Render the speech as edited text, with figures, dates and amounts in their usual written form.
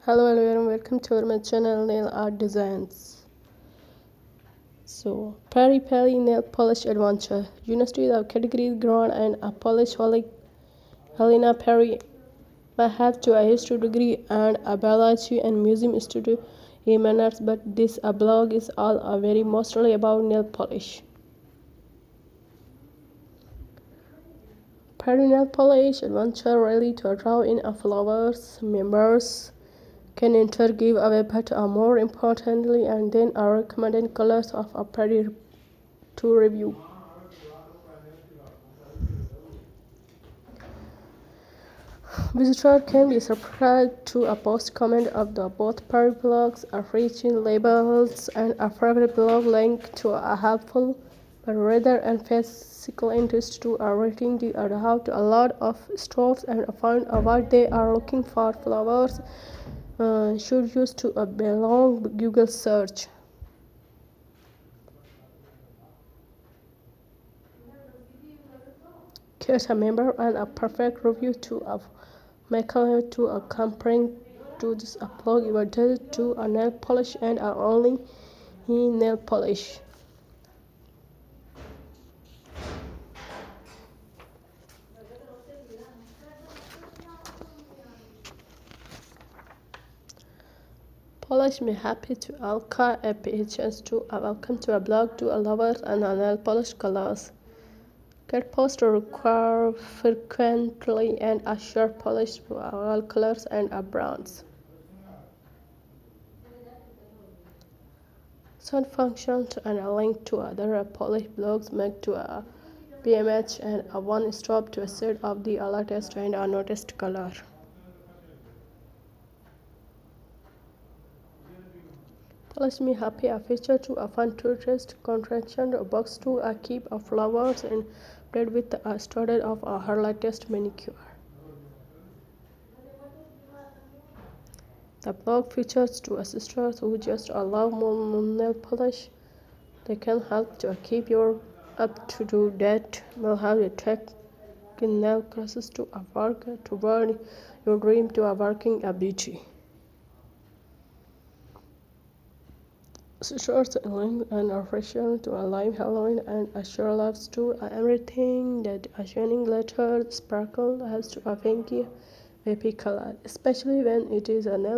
Hello everyone, welcome to my channel Nail Art Designs. So, Peri Peri Nail Polish Adventure. University of Category Ground and a Polish Helena Perry. I have to a history degree and a biology and museum institute in manners, but this blog is all very mostly about nail polish. Perry Nail Polish Adventure really to draw in a flowers, members can enter giveaway, but more importantly, and then our recommended colors of a pretty to review. Visitor can be subscribed to a post comment of the both party blogs, a reaching labels, and a favorite blog link to a helpful but rather and physical interest to a rating the how to a lot of stores and find what they are looking for flowers should use to a long Google search. Get a member and a perfect review to a Michael to a comparing to this blog you are dedicated to a nail polish and are only nail polish. Polish me happy to Alka a pages to a welcome to a blog to a lovers and a nail polish colors. Get post require frequently and a sharp polish to all colors and a browns. Send functions and a link to other polish blogs make to a PMH and a one stop to a set of the latest and a noticed color. Polish me happy a feature to a fun tourist contraction a box to a keep of flowers and bread with a started of her latest manicure. The blog features to assisters who just allow more nail polish. They can help to keep your up to date. Will have a tech in nail classes to a work to burn your dream to a working a beauty. Shorts and a fresher to a live Halloween and a sure loves to everything that a shining glitter sparkle has to a pinky baby color, especially when it is a nail